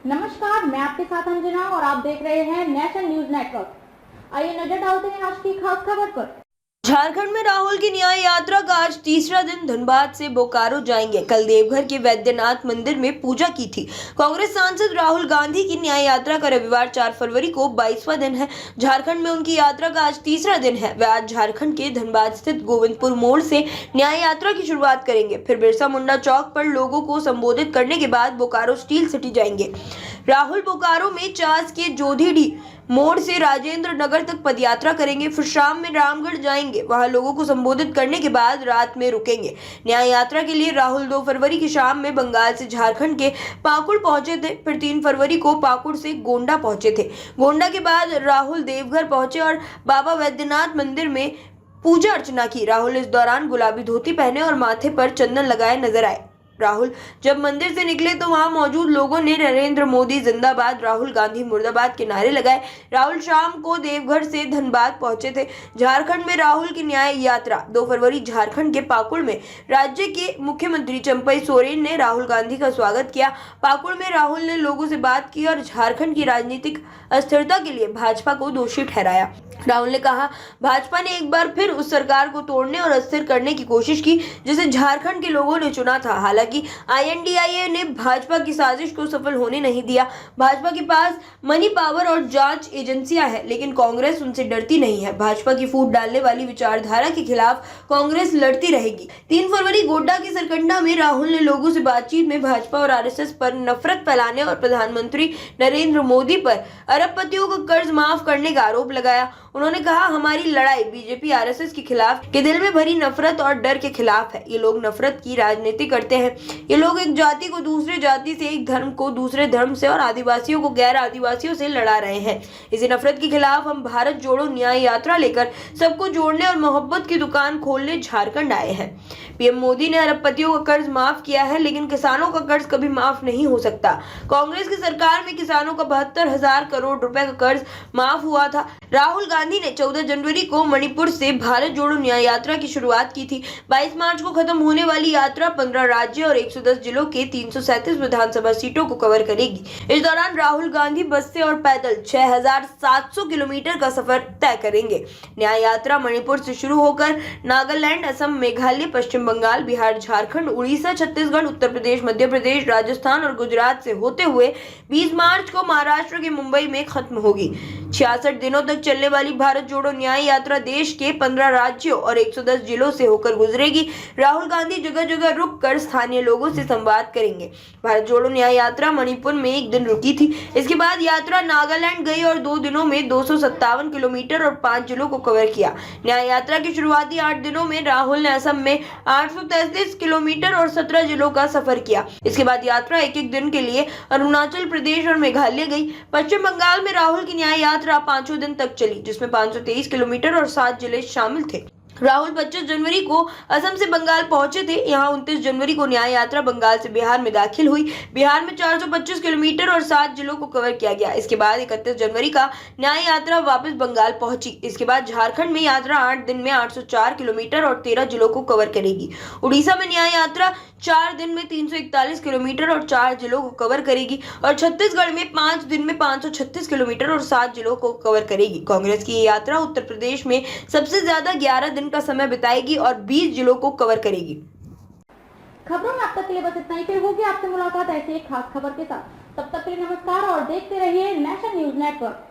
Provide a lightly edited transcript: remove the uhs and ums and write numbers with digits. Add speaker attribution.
Speaker 1: नमस्कार, मैं आपके साथ अंजना और आप देख रहे हैं नेशनल न्यूज नेटवर्क। आइए नजर डालते हैं आज की खास खबर पर।
Speaker 2: झारखंड में राहुल की न्याय यात्रा का आज तीसरा दिन। धनबाद से बोकारो जाएंगे। कल देवघर के वैद्यनाथ मंदिर में पूजा की थी। कांग्रेस सांसद राहुल गांधी की न्याय यात्रा का रविवार 4 फरवरी को 22वां दिन है। झारखंड में उनकी यात्रा का आज तीसरा दिन है। वे आज झारखंड के धनबाद स्थित गोविंदपुर मोड़ से न्याय यात्रा की शुरुआत करेंगे। फिर बिरसा मुंडा चौक पर लोगों को संबोधित करने के बाद बोकारो स्टील सिटी जाएंगे। राहुल बोकारो में चास के जोधीडी मोड़ से राजेंद्र नगर तक पदयात्रा करेंगे। फिर शाम में रामगढ़ जाएंगे। वहां लोगों को संबोधित करने के बाद रात में रुकेंगे। न्याय यात्रा के लिए राहुल 2 फरवरी की शाम में बंगाल से झारखंड के पाकुड़ पहुंचे थे। फिर 3 फरवरी को पाकुड़ से गोंडा पहुंचे थे। गोंडा के बाद राहुल देवघर पहुंचे और बाबा वैद्यनाथ मंदिर में पूजा अर्चना की। राहुल इस दौरान गुलाबी धोती पहने और माथे पर चंदन लगाए नजर आए। राहुल जब मंदिर से निकले तो वहां मौजूद लोगों ने नरेंद्र मोदी जिंदाबाद, राहुल गांधी मुर्दाबाद के नारे लगाए। राहुल शाम को देवघर से धनबाद पहुंचे थे। झारखंड में राहुल की न्याय यात्रा 2 फरवरी झारखंड के पाकुड़ में राज्य के मुख्यमंत्री चंपई सोरेन ने राहुल गांधी का स्वागत किया। पाकुड़ में राहुल ने लोगों से बात की और झारखंड की राजनीतिक अस्थिरता के लिए भाजपा को दोषी ठहराया। राहुल ने कहा, भाजपा ने एक बार फिर उस सरकार को तोड़ने और अस्थिर करने की कोशिश की जिसे झारखंड के लोगों ने चुना था। हालांकि INDIA ने भाजपा की साजिश को सफल होने नहीं दिया। भाजपा के पास मनी पावर और जांच एजेंसियां हैं, लेकिन कांग्रेस उनसे डरती नहीं है। भाजपा की फूट डालने वाली विचारधारा के खिलाफ कांग्रेस लड़ती रहेगी। 3 फरवरी गोड्डा के सरकंडा में राहुल ने लोगों से बातचीत में भाजपा और RSS पर नफरत फैलाने और प्रधानमंत्री नरेंद्र मोदी पर अरबपतियों का कर्ज माफ करने का आरोप लगाया। उन्होंने कहा, हमारी लड़ाई बीजेपी RSS के खिलाफ के दिल में भरी नफरत और डर के खिलाफ है। ये लोग नफरत की राजनीति करते हैं। ये लोग एक जाति को दूसरे जाति से, एक धर्म को दूसरे धर्म से और आदिवासियों को गैर आदिवासियों से लड़ा रहे हैं। इसी नफरत के खिलाफ हम भारत जोड़ो न्याय यात्रा लेकर सबको जोड़ने और मोहब्बत की दुकान खोलने झारखंड आए हैं। PM मोदी ने अरबपतियों का कर्ज माफ किया है, लेकिन किसानों का कर्ज कभी माफ नहीं हो सकता। कांग्रेस की सरकार में किसानों का 72,000 करोड़ रुपए का कर्ज माफ हुआ था। राहुल गांधी ने 14 जनवरी को मणिपुर से भारत जोड़ो न्याय यात्रा की शुरुआत की थी। 22 मार्च को खत्म होने वाली यात्रा 15 राज्य और 110 जिलों के 337 विधानसभा सीटों को कवर करेगी। इस दौरान राहुल गांधी बस से और पैदल 6,700 किलोमीटर का सफर तय करेंगे। न्याय यात्रा मणिपुर से शुरू होकर नागालैंड, असम, मेघालय, पश्चिम बंगाल, बिहार, झारखंड, उड़ीसा, छत्तीसगढ़, उत्तर प्रदेश, मध्य प्रदेश, राजस्थान और गुजरात से होते हुए 20 मार्च को महाराष्ट्र के मुंबई में खत्म होगी। 66 दिनों तक चलने वाली भारत जोड़ो न्याय यात्रा देश के 15 राज्यों और 110 जिलों से होकर गुजरेगी। राहुल गांधी जगह जगह रुककर स्थानीय लोगों से संवाद करेंगे। भारत जोड़ो न्याय यात्रा मणिपुर में 1 दिन रुकी थी। इसके बाद यात्रा नागालैंड गई और 2 दिनों में 257 किलोमीटर और 5 जिलों को कवर किया। न्याय यात्रा की शुरुआती 8 दिनों में राहुल ने असम में 833 किलोमीटर और 17 जिलों का सफर किया। इसके बाद यात्रा एक दिन के लिए अरुणाचल प्रदेश और मेघालय गई। पश्चिम बंगाल में राहुल की न्याय यात्रा 5 दिन तक चली, जिसमें 523 किलोमीटर और 7 जिले शामिल थे। राहुल 25 जनवरी को असम से बंगाल पहुंचे थे। यहां 29 जनवरी को न्याय यात्रा बंगाल से बिहार में दाखिल हुई। बिहार में 425 किलोमीटर और 7 जिलों को कवर किया गया। इसके बाद 31 जनवरी का न्याय यात्रा वापस बंगाल पहुंची। इसके बाद झारखंड में यात्रा 8 दिन में 804 किलोमीटर और 13 जिलों को कवर करेगी। उड़ीसा में न्याय यात्रा 4 दिन में 341 किलोमीटर और 4 जिलों को कवर करेगी और छत्तीसगढ़ में 5 दिन में 536 किलोमीटर और 7 जिलों को कवर करेगी। कांग्रेस की ये यात्रा उत्तर प्रदेश में सबसे ज्यादा 11 दिन का समय बिताएगी और 20 जिलों को कवर करेगी।
Speaker 1: खबरों में अब तक के लिए बस इतना ही। फिर होगी आपसे मुलाकात ऐसी एक खास खबर के साथ। तब तक के लिए नमस्कार और देखते रहिए नेशनल न्यूज नेटवर्क।